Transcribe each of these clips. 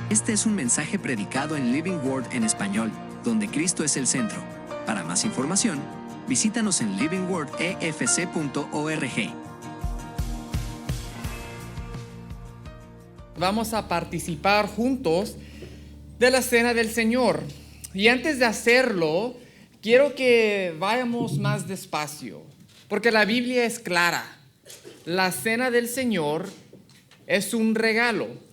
Este es un mensaje predicado en Living Word en español, donde Cristo es el centro. Para más información, visítanos en livingwordefc.org. Vamos a participar juntos de la Cena del Señor. Y antes de hacerlo, quiero que vayamos más despacio, porque la Biblia es clara. La Cena del Señor es un regalo,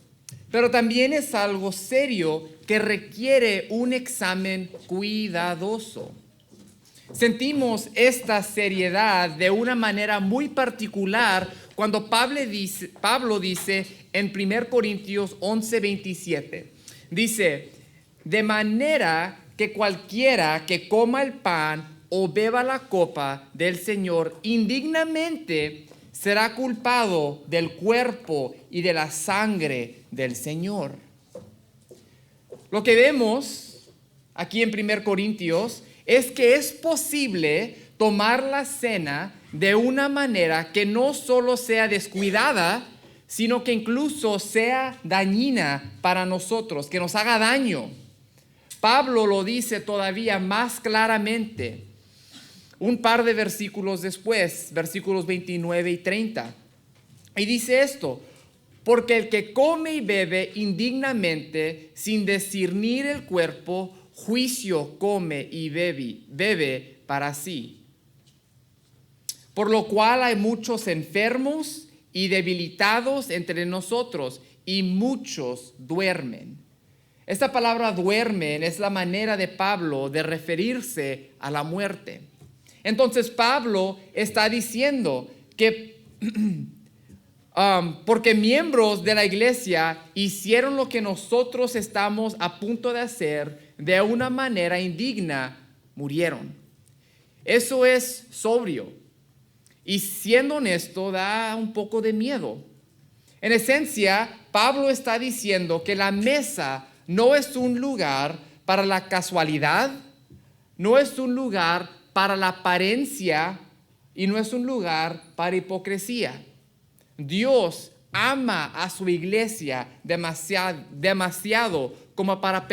pero también es algo serio que requiere un examen cuidadoso. Sentimos esta seriedad de una manera muy particular cuando Pablo dice en 1 Corintios 11:27, dice, de manera que cualquiera que coma el pan o beba la copa del Señor indignamente será culpado del cuerpo y de la sangre del Señor. Lo que vemos aquí en 1 Corintios es que es posible tomar la cena de una manera que no solo sea descuidada, sino que incluso sea dañina para nosotros, que nos haga daño. Pablo lo dice todavía más claramente un par de versículos después, versículos 29 y 30. Y dice esto, porque el que come y bebe indignamente, sin discernir el cuerpo, juicio come y bebe para sí. Por lo cual hay muchos enfermos y debilitados entre nosotros, y muchos duermen. Esta palabra duermen es la manera de Pablo de referirse a la muerte. Entonces Pablo está diciendo que porque miembros de la iglesia hicieron lo que nosotros estamos a punto de hacer de una manera indigna, murieron. Eso es sobrio. Y siendo honesto, da un poco de miedo. En esencia, Pablo está diciendo que la mesa no es un lugar para la casualidad, no es un lugar para la apariencia y no es un lugar para hipocresía. Dios ama a su iglesia demasiado como para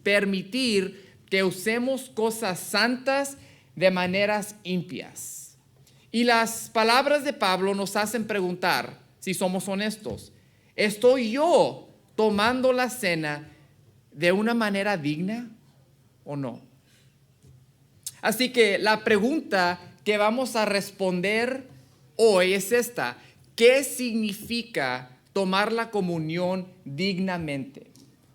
permitir que usemos cosas santas de maneras impias. Y las palabras de Pablo nos hacen preguntar, si somos honestos, ¿estoy yo tomando la cena de una manera digna o no? Así que la pregunta que vamos a responder hoy es esta: ¿qué significa tomar la comunión dignamente?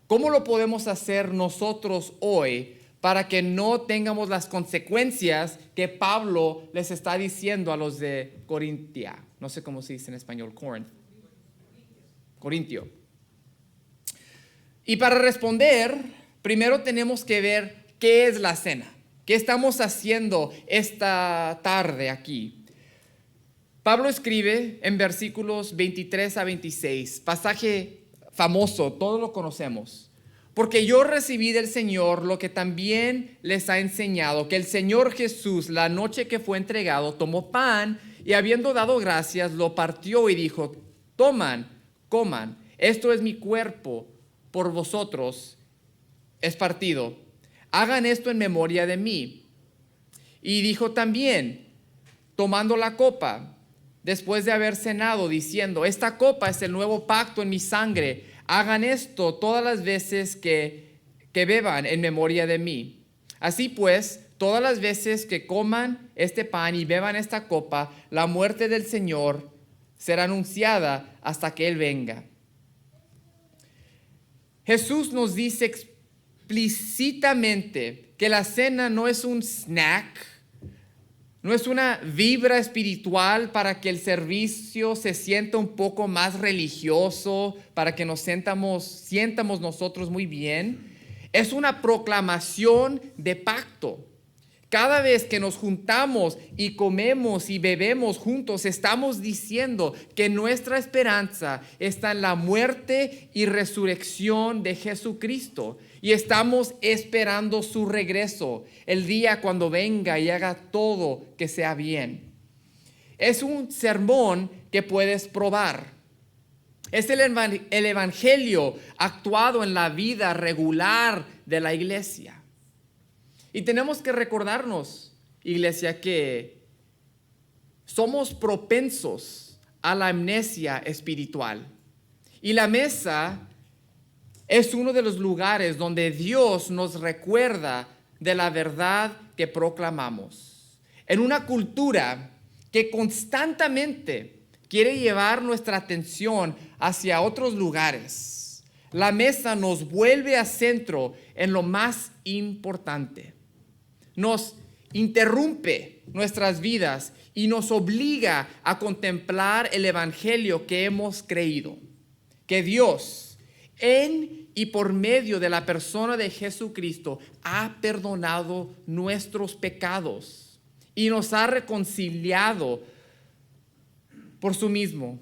¿Cómo lo podemos hacer nosotros hoy para que no tengamos las consecuencias que Pablo les está diciendo a los de Corintia? No sé cómo se dice en español, Corintio. Y para responder, primero tenemos que ver qué es la cena. ¿Qué estamos haciendo esta tarde aquí? Pablo escribe en versículos 23 a 26, pasaje famoso, todos lo conocemos. Porque yo recibí del Señor lo que también les ha enseñado, que el Señor Jesús, la noche que fue entregado, tomó pan y habiendo dado gracias, lo partió y dijo, toman, coman, esto es mi cuerpo por vosotros, es partido. Hagan esto en memoria de mí. Y dijo también, tomando la copa, después de haber cenado, diciendo, esta copa es el nuevo pacto en mi sangre. Hagan esto todas las veces que beban en memoria de mí. Así pues, todas las veces que coman este pan y beban esta copa, la muerte del Señor será anunciada hasta que Él venga. Jesús nos dice explícitamente que la cena no es un snack, no es una vibra espiritual para que el servicio se sienta un poco más religioso, para que nos sientamos nosotros muy bien. Es una proclamación de pacto. Cada vez que nos juntamos y comemos y bebemos juntos, estamos diciendo que nuestra esperanza está en la muerte y resurrección de Jesucristo. Y estamos esperando su regreso, el día cuando venga y haga todo que sea bien. Es un sermón que puedes probar. Es el evangelio actuado en la vida regular de la iglesia. Y tenemos que recordarnos, iglesia, que somos propensos a la amnesia espiritual. Y la mesa es uno de los lugares donde Dios nos recuerda de la verdad que proclamamos. En una cultura que constantemente quiere llevar nuestra atención hacia otros lugares, la mesa nos vuelve a centro en lo más importante. Nos interrumpe nuestras vidas y nos obliga a contemplar el evangelio que hemos creído. Que Dios, en y por medio de la persona de Jesucristo, ha perdonado nuestros pecados y nos ha reconciliado con su mismo,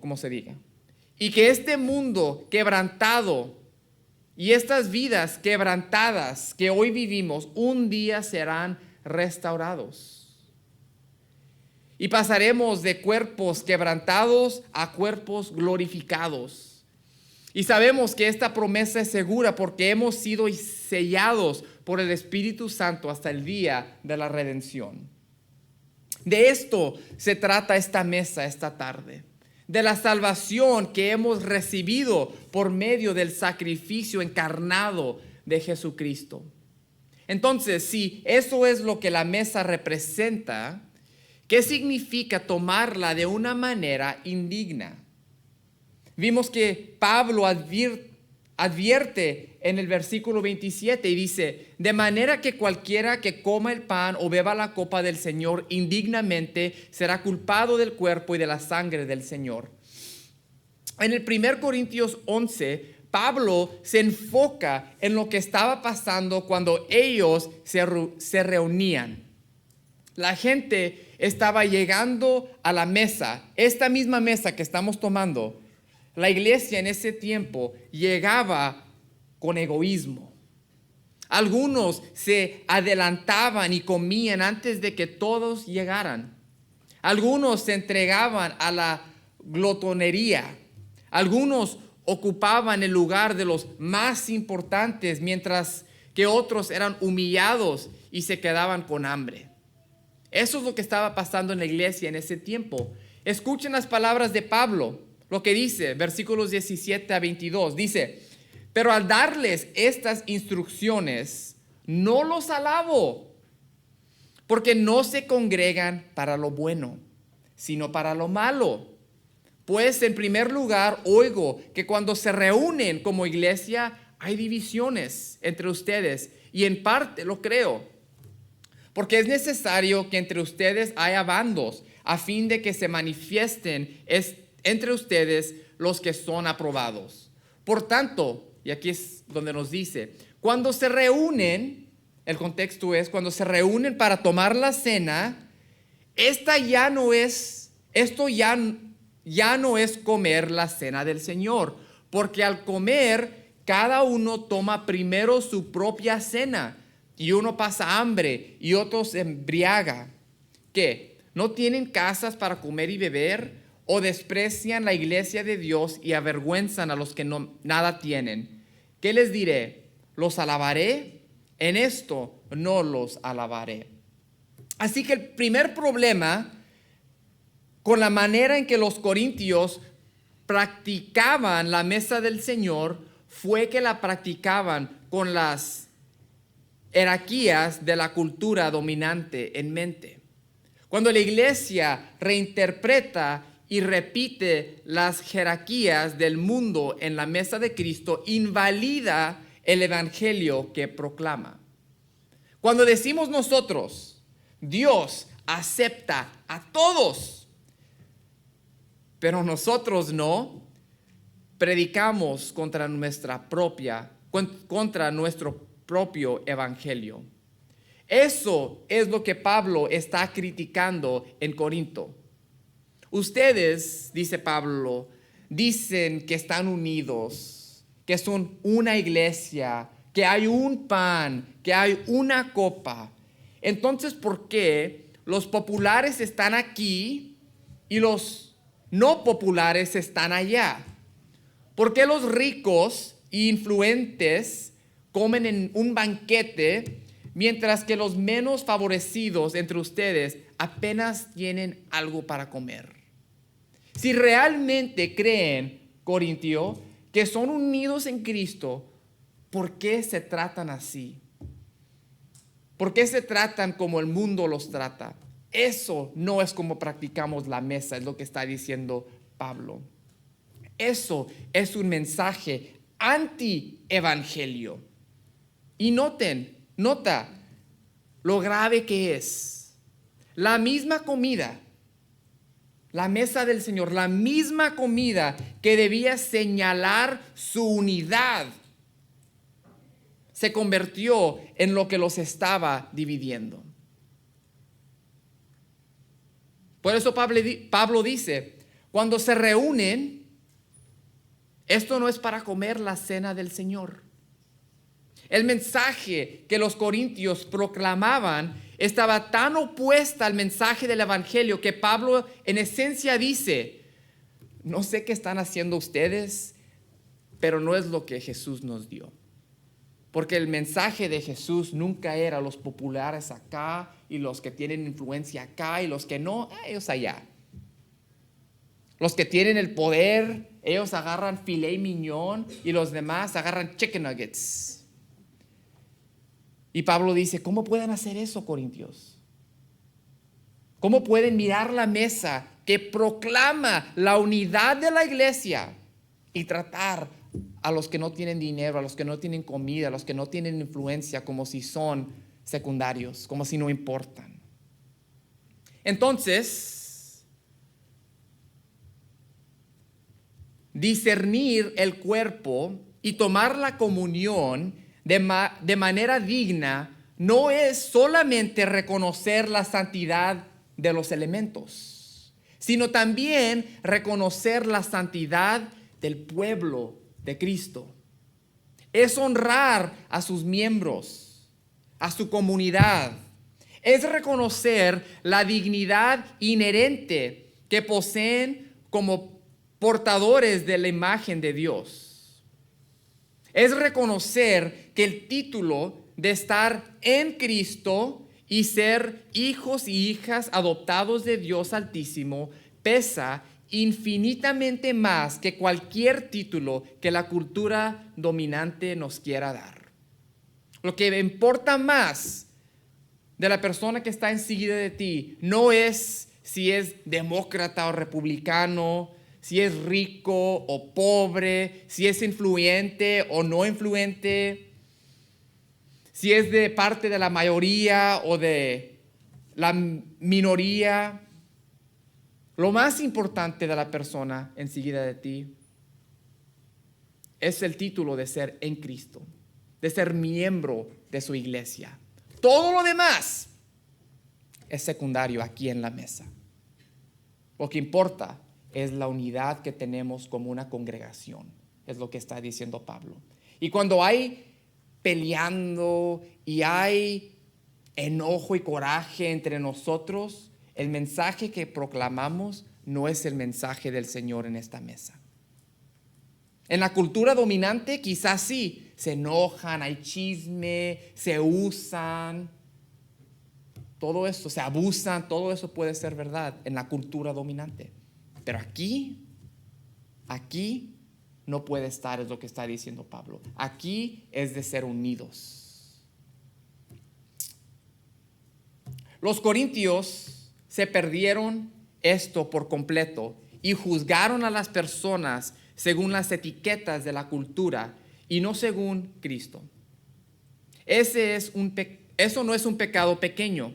como se diga. Y que este mundo quebrantado y estas vidas quebrantadas que hoy vivimos, un día serán restaurados. Y pasaremos de cuerpos quebrantados a cuerpos glorificados. Y sabemos que esta promesa es segura porque hemos sido sellados por el Espíritu Santo hasta el día de la redención. De esto se trata esta mesa esta tarde. De la salvación que hemos recibido por medio del sacrificio encarnado de Jesucristo. Entonces, si eso es lo que la mesa representa, ¿qué significa tomarla de una manera indigna? Vimos que Pablo advierte en el versículo 27 y dice, de manera que cualquiera que coma el pan o beba la copa del Señor indignamente será culpado del cuerpo y de la sangre del Señor. En el 1 Corintios 11, Pablo se enfoca en lo que estaba pasando cuando ellos se reunían. La gente estaba llegando a la mesa, esta misma mesa que estamos tomando. La iglesia en ese tiempo llegaba con egoísmo. Algunos se adelantaban y comían antes de que todos llegaran. Algunos se entregaban a la glotonería. Algunos ocupaban el lugar de los más importantes, mientras que otros eran humillados y se quedaban con hambre. Eso es lo que estaba pasando en la iglesia en ese tiempo. Escuchen las palabras de Pablo. Lo que dice, versículos 17 a 22, dice, pero al darles estas instrucciones, no los alabo, porque no se congregan para lo bueno, sino para lo malo. Pues en primer lugar, oigo que cuando se reúnen como iglesia, hay divisiones entre ustedes, y en parte lo creo, porque es necesario que entre ustedes haya bandos, a fin de que se manifiesten entre ustedes los que son aprobados. Por tanto, y aquí es donde nos dice, cuando se reúnen, el contexto es cuando se reúnen para tomar la cena, esto ya no es comer la cena del Señor, porque al comer cada uno toma primero su propia cena y uno pasa hambre y otro se embriaga. ¿Qué? ¿No tienen casas para comer y beber? ¿O desprecian la iglesia de Dios y avergüenzan a los que nada tienen? ¿Qué les diré? ¿Los alabaré? En esto no los alabaré. Así que el primer problema con la manera en que los corintios practicaban la mesa del Señor fue que la practicaban con las jerarquías de la cultura dominante en mente. Cuando la iglesia reinterpreta y repite las jerarquías del mundo en la mesa de Cristo, invalida el evangelio que proclama. Cuando decimos nosotros, Dios acepta a todos, pero nosotros no, predicamos contra nuestro propio evangelio. Eso es lo que Pablo está criticando en Corinto. Ustedes, dice Pablo, dicen que están unidos, que son una iglesia, que hay un pan, que hay una copa. Entonces, ¿por qué los populares están aquí y los no populares están allá? ¿Por qué los ricos e influentes comen en un banquete mientras que los menos favorecidos entre ustedes apenas tienen algo para comer? Si realmente creen, Corintio, que son unidos en Cristo, ¿por qué se tratan así? ¿Por qué se tratan como el mundo los trata? Eso no es como practicamos la mesa, es lo que está diciendo Pablo. Eso es un mensaje anti-evangelio. Y nota lo grave que es. La misma comida, la mesa del Señor, la misma comida que debía señalar su unidad, se convirtió en lo que los estaba dividiendo. Por eso Pablo dice, cuando se reúnen, esto no es para comer la cena del Señor. El mensaje que los corintios proclamaban estaba tan opuesta al mensaje del evangelio que Pablo en esencia dice, no sé qué están haciendo ustedes, pero no es lo que Jesús nos dio. Porque el mensaje de Jesús nunca era los populares acá y los que tienen influencia acá y los que no, ellos allá. Los que tienen el poder, ellos agarran filet mignon y los demás agarran chicken nuggets. Y Pablo dice, ¿cómo pueden hacer eso, corintios? ¿Cómo pueden mirar la mesa que proclama la unidad de la iglesia y tratar a los que no tienen dinero, a los que no tienen comida, a los que no tienen influencia como si son secundarios, como si no importan? Entonces, discernir el cuerpo y tomar la comunión de manera digna no es solamente reconocer la santidad de los elementos, sino también reconocer la santidad del pueblo de Cristo. Es honrar a sus miembros, a su comunidad. Es reconocer la dignidad inherente que poseen como portadores de la imagen de Dios. Es reconocer que el título de estar en Cristo y ser hijos y hijas adoptados de Dios Altísimo pesa infinitamente más que cualquier título que la cultura dominante nos quiera dar. Lo que importa más de la persona que está enseguida de ti no es si es demócrata o republicano, si es rico o pobre, si es influyente o no influyente, si es de parte de la mayoría o de la minoría. Lo más importante de la persona enseguida de ti es el título de ser en Cristo, de ser miembro de su iglesia. Todo lo demás es secundario aquí en la mesa. Lo que importa es la unidad que tenemos como una congregación, es lo que está diciendo Pablo. Y cuando hay peleando y hay enojo y coraje entre nosotros, el mensaje que proclamamos no es el mensaje del Señor en esta mesa. En la cultura dominante quizás sí, se enojan, hay chisme, se usan, todo eso, se abusan, todo eso puede ser verdad en la cultura dominante. Pero aquí no puede estar, es lo que está diciendo Pablo. Aquí es de ser unidos. Los corintios se perdieron esto por completo y juzgaron a las personas según las etiquetas de la cultura y no según Cristo. Eso no es un pecado pequeño.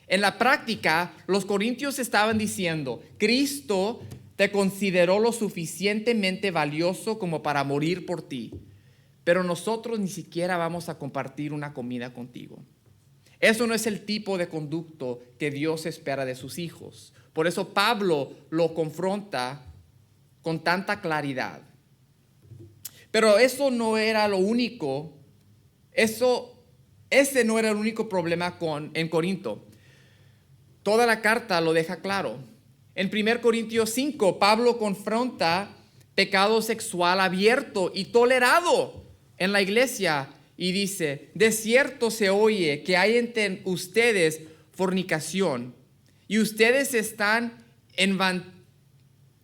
En la práctica, los corintios estaban diciendo, Cristo te consideró lo suficientemente valioso como para morir por ti, pero nosotros ni siquiera vamos a compartir una comida contigo. Eso no es el tipo de conducto que Dios espera de sus hijos. Por eso Pablo lo confronta con tanta claridad. Pero eso no era lo único. Ese no era el único problema en Corinto. Toda la carta lo deja claro. En 1 Corintios 5, Pablo confronta pecado sexual abierto y tolerado en la iglesia y dice, de cierto se oye que hay entre ustedes fornicación y ustedes están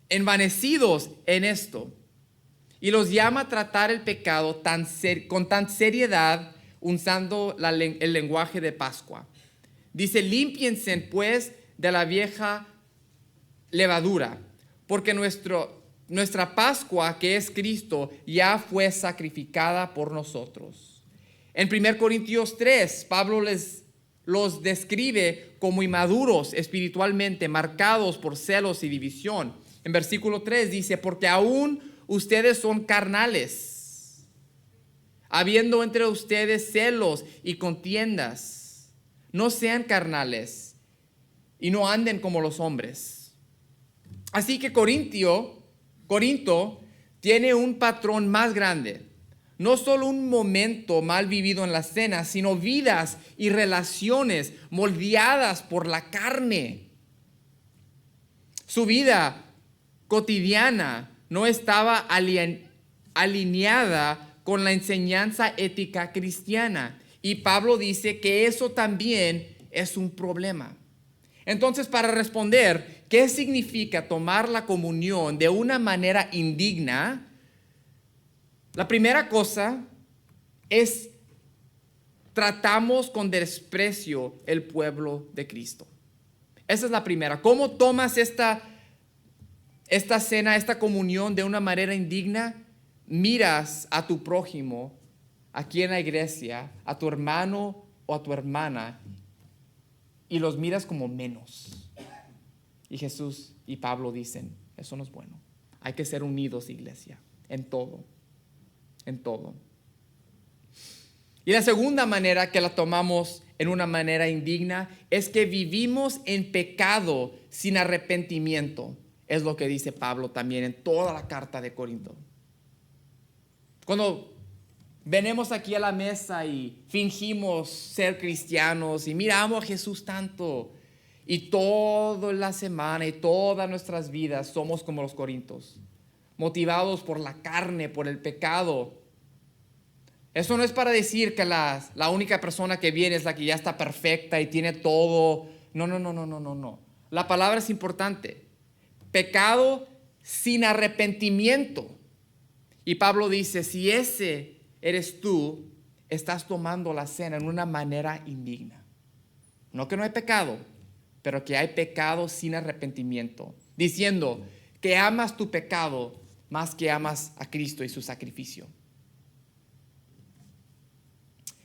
envanecidos en esto. Y los llama a tratar el pecado con tan seriedad usando el lenguaje de Pascua. Dice, límpiense pues de la vieja levadura, porque nuestra Pascua, que es Cristo, ya fue sacrificada por nosotros. En 1 Corintios 3, Pablo los describe como inmaduros espiritualmente, marcados por celos y división. En versículo 3 dice, porque aún ustedes son carnales, habiendo entre ustedes celos y contiendas. No sean carnales y no anden como los hombres. Así que Corinto tiene un patrón más grande. No solo un momento mal vivido en la cena, sino vidas y relaciones moldeadas por la carne. Su vida cotidiana no estaba alineada con la enseñanza ética cristiana. Y Pablo dice que eso también es un problema. Entonces, para responder, ¿qué significa tomar la comunión de una manera indigna? La primera cosa es tratamos con desprecio el pueblo de Cristo. Esa es la primera. ¿Cómo tomas esta cena, esta comunión de una manera indigna? Miras a tu prójimo aquí en la iglesia, a tu hermano o a tu hermana, y los miras como menos. Y Jesús y Pablo dicen, eso no es bueno. Hay que ser unidos, iglesia, en todo. En todo. Y la segunda manera que la tomamos en una manera indigna es que vivimos en pecado sin arrepentimiento. Es lo que dice Pablo también en toda la carta de Corinto. Cuando venimos aquí a la mesa y fingimos ser cristianos y miramos a Jesús tanto, y toda la semana y todas nuestras vidas somos como los corintios, motivados por la carne, por el pecado. Eso no es para decir que la única persona que viene es la que ya está perfecta y tiene todo. No. La palabra es importante. Pecado sin arrepentimiento. Y Pablo dice, si ese eres tú, estás tomando la cena en una manera indigna. No que no hay pecado, pero que hay pecado sin arrepentimiento. Diciendo que amas tu pecado más que amas a Cristo y su sacrificio.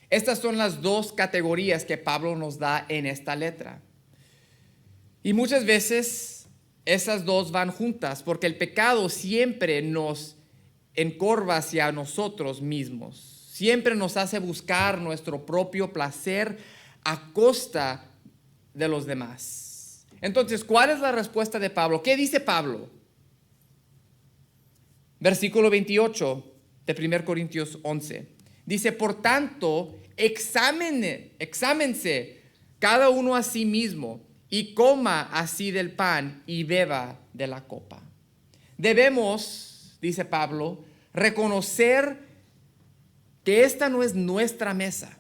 Estas son las dos categorías que Pablo nos da en esta letra. Y muchas veces esas dos van juntas, porque el pecado siempre nos encorva hacia nosotros mismos. Siempre nos hace buscar nuestro propio placer a costa de los demás. Entonces, ¿cuál es la respuesta de Pablo? ¿Qué dice Pablo? Versículo 28 de 1 Corintios 11. Dice, por tanto, exámense cada uno a sí mismo y coma así del pan y beba de la copa. Debemos, dice Pablo, reconocer que esta no es nuestra mesa.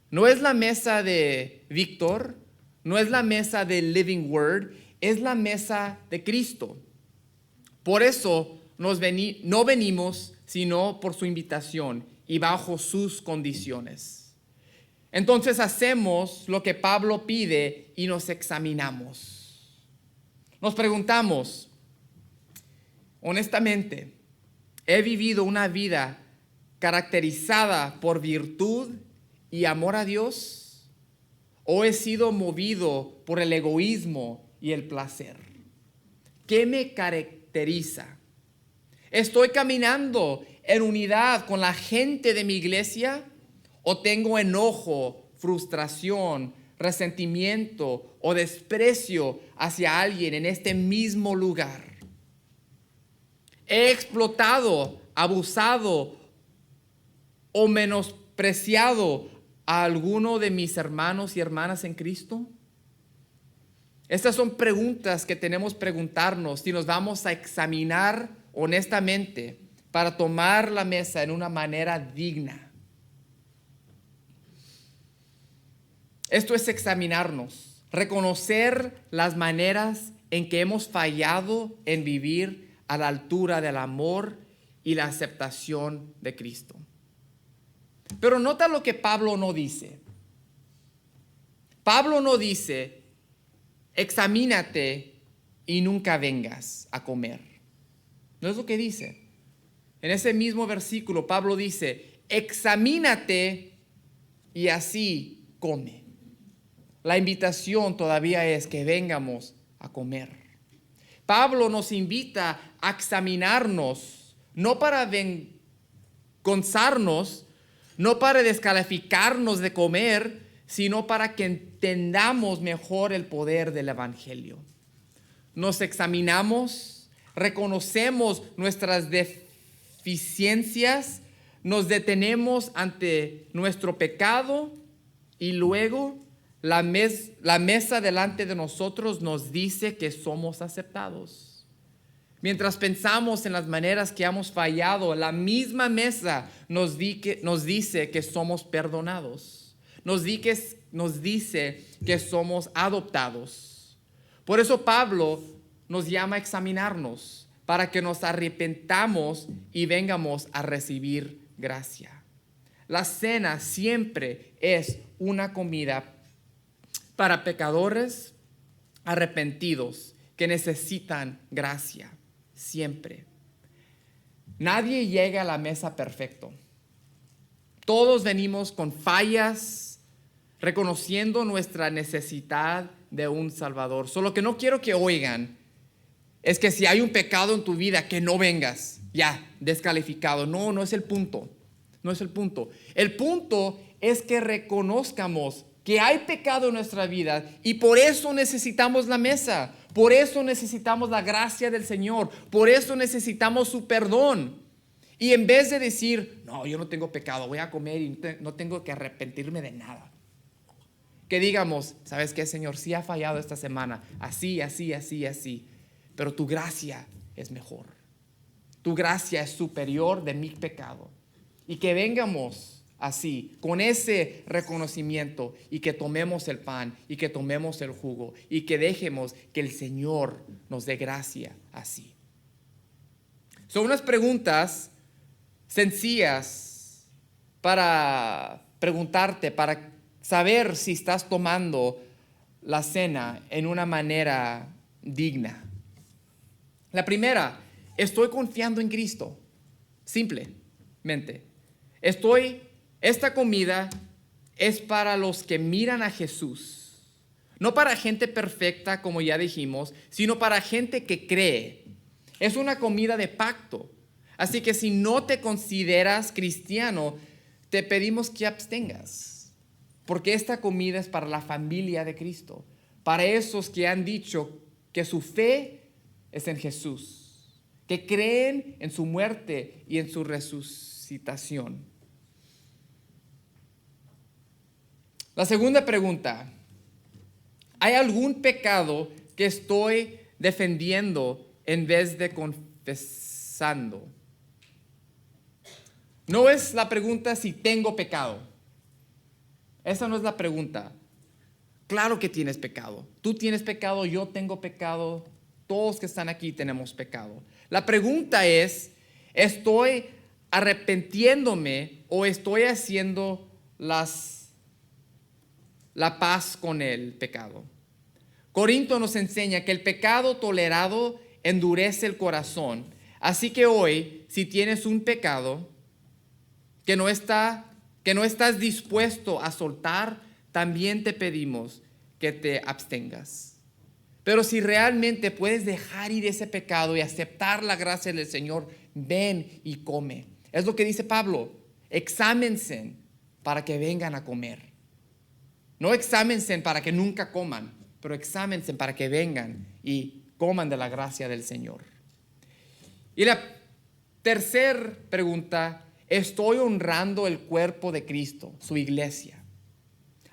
No es la mesa de Víctor, no es la mesa de Living Word, es la mesa de Cristo. Por eso no venimos sino por su invitación y bajo sus condiciones. Entonces hacemos lo que Pablo pide y nos examinamos. Nos preguntamos, honestamente, ¿he vivido una vida caracterizada por virtud y amor a Dios? ¿O he sido movido por el egoísmo y el placer? ¿Qué me caracteriza? ¿Estoy caminando en unidad con la gente de mi iglesia? ¿O tengo enojo, frustración, resentimiento o desprecio hacia alguien en este mismo lugar? ¿He explotado, abusado o menospreciado a alguno de mis hermanos y hermanas en Cristo? Estas son preguntas que tenemos que preguntarnos si nos vamos a examinar honestamente para tomar la mesa en una manera digna. Esto es examinarnos, reconocer las maneras en que hemos fallado en vivir a la altura del amor y la aceptación de Cristo. Pero nota lo que Pablo no dice. Pablo no dice, examínate y nunca vengas a comer. No es lo que dice. En ese mismo versículo, Pablo dice, examínate y así come. La invitación todavía es que vengamos a comer. Pablo nos invita a examinarnos, no para avergonzarnos, no para descalificarnos de comer, sino para que entendamos mejor el poder del Evangelio. Nos examinamos, reconocemos nuestras deficiencias, nos detenemos ante nuestro pecado y luego la mesa delante de nosotros nos dice que somos aceptados. Mientras pensamos en las maneras que hemos fallado, la misma mesa nos dice que somos perdonados. Nos dice que somos adoptados. Por eso Pablo nos llama a examinarnos para que nos arrepentamos y vengamos a recibir gracia. La cena siempre es una comida para pecadores arrepentidos que necesitan gracia. Siempre. Nadie llega a la mesa perfecto. Todos venimos con fallas, reconociendo nuestra necesidad de un Salvador. Solo que no quiero que oigan es que si hay un pecado en tu vida, que no vengas, ya, descalificado. No, no es el punto. No es el punto. El punto es que reconozcamos que hay pecado en nuestra vida y por eso necesitamos la mesa. Por eso necesitamos la gracia del Señor. Por eso necesitamos su perdón. Y en vez de decir, no, yo no tengo pecado, voy a comer y no tengo que arrepentirme de nada. Que digamos, ¿sabes qué, Señor? Sí ha fallado esta semana. Así. Pero tu gracia es mejor. Tu gracia es superior de mi pecado. Y que vengamos así, con ese reconocimiento y que tomemos el pan y que tomemos el jugo y que dejemos que el Señor nos dé gracia así. Son unas preguntas sencillas para preguntarte, para saber si estás tomando la cena en una manera digna. La primera, estoy confiando en Cristo. Simplemente. Esta comida es para los que miran a Jesús. No para gente perfecta, como ya dijimos, sino para gente que cree. Es una comida de pacto. Así que si no te consideras cristiano, te pedimos que abstengas. Porque esta comida es para la familia de Cristo. Para esos que han dicho que su fe es en Jesús. Que creen en su muerte y en su resucitación. La segunda pregunta, ¿hay algún pecado que estoy defendiendo en vez de confesando? No es la pregunta si tengo pecado. Esa no es la pregunta. Claro que tienes pecado. Tú tienes pecado, yo tengo pecado, todos que están aquí tenemos pecado. La pregunta es, ¿estoy arrepintiéndome o estoy haciendo la paz con el pecado? Corinto nos enseña que el pecado tolerado endurece el corazón. Así que hoy, si tienes un pecado que no estás dispuesto a soltar, también te pedimos que te abstengas. Pero si realmente puedes dejar ir ese pecado y aceptar la gracia del Señor, ven y come. Es lo que dice Pablo. Exámense para que vengan a comer. No exámense para que nunca coman, pero exámense para que vengan y coman de la gracia del Señor. Y la tercera pregunta, ¿estoy honrando el cuerpo de Cristo, su iglesia?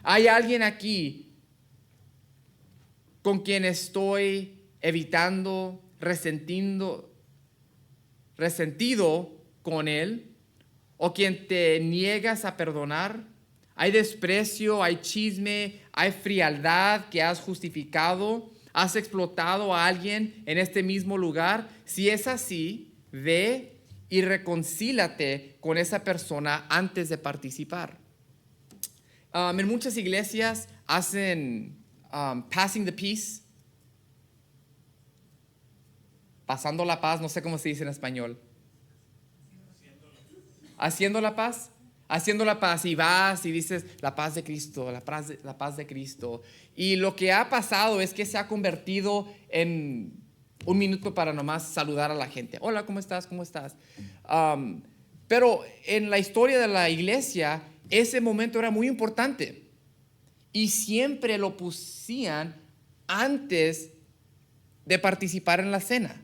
¿Hay alguien aquí con quien estoy evitando, resentido con él, o quien te niegas a perdonar. Hay desprecio, hay chisme, hay frialdad que has justificado, has explotado a alguien en este mismo lugar. Si es así, ve y reconcílate con esa persona antes de participar. En muchas iglesias hacen passing the peace, pasando la paz, no sé cómo se dice en español. Haciendo la paz. Haciendo la paz, y vas y dices la paz de Cristo, la paz de Cristo. Y lo que ha pasado es que se ha convertido en un minuto para nomás saludar a la gente. Hola, ¿cómo estás? ¿Cómo estás? Pero en la historia de la iglesia, ese momento era muy importante. Y siempre lo pusían antes de participar en la cena.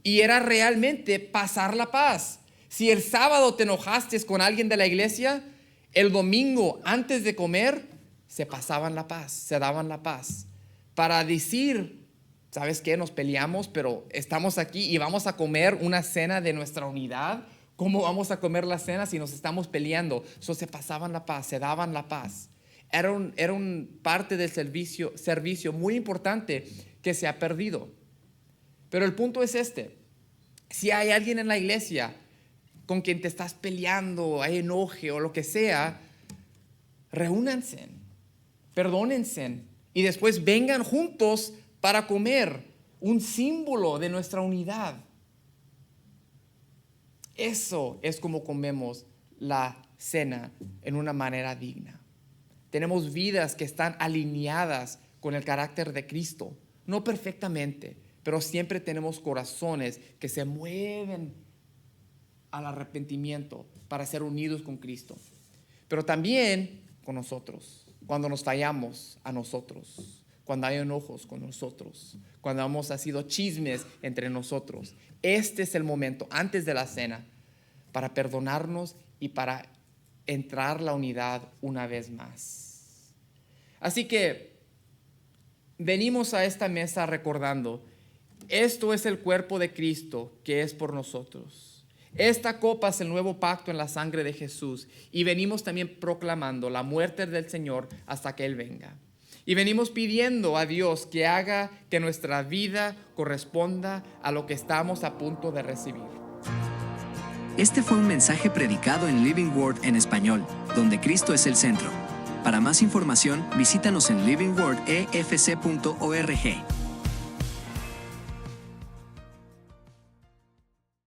Y era realmente pasar la paz. Si el sábado te enojaste con alguien de la iglesia, el domingo antes de comer se pasaban la paz, se daban la paz. Para decir, ¿sabes qué? Nos peleamos, pero estamos aquí y vamos a comer una cena de nuestra unidad. ¿Cómo vamos a comer la cena si nos estamos peleando? Se pasaban la paz, se daban la paz. Era un parte del servicio muy importante que se ha perdido. Pero el punto es este. Si hay alguien en la iglesia con quien te estás peleando, hay enoje o lo que sea, reúnanse, perdónense y después vengan juntos para comer, un símbolo de nuestra unidad. Eso es como comemos la cena en una manera digna. Tenemos vidas que están alineadas con el carácter de Cristo, no perfectamente, pero siempre tenemos corazones que se mueven al arrepentimiento para ser unidos con Cristo. Pero también con nosotros, cuando nos fallamos a nosotros, cuando hay enojos con nosotros, cuando hemos sido chismes entre nosotros. Este es el momento, antes de la cena, para perdonarnos y para entrar la unidad una vez más. Así que venimos a esta mesa recordando, esto es el cuerpo de Cristo que es por nosotros. Esta copa es el nuevo pacto en la sangre de Jesús y venimos también proclamando la muerte del Señor hasta que Él venga. Y venimos pidiendo a Dios que haga que nuestra vida corresponda a lo que estamos a punto de recibir. Este fue un mensaje predicado en Living Word en español, donde Cristo es el centro. Para más información, visítanos en livingwordefc.org.